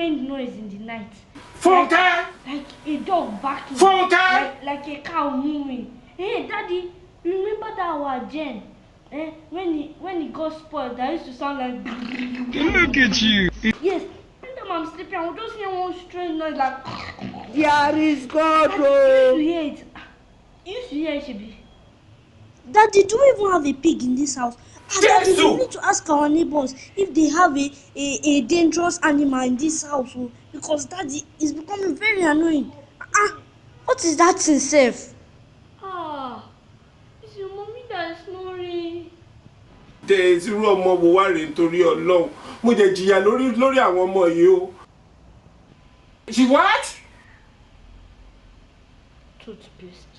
strange noise in the night. Funke! Like a dog barking. Funke! Like a cow moving. Hey, Daddy, remember that our Jen? When he got spoiled, that used to sound like. Look at you. Yes. Anytime I'm sleeping, I will just hear one strange noise like. There is God. You used to hear it. You used to hear it, Shebi. Daddy, do we even have a pig in this house? Daddy, we need to ask our neighbors if they have a dangerous animal in this house. Because Daddy is becoming very annoying. What is that thing, safe? It's your mommy that is snoring. There irú ọmọ wo wá rèé nítorí Ọlọ́run. Mo jẹ jìyà lórí àwọn ọmọ yìí o. She what? Toothpaste.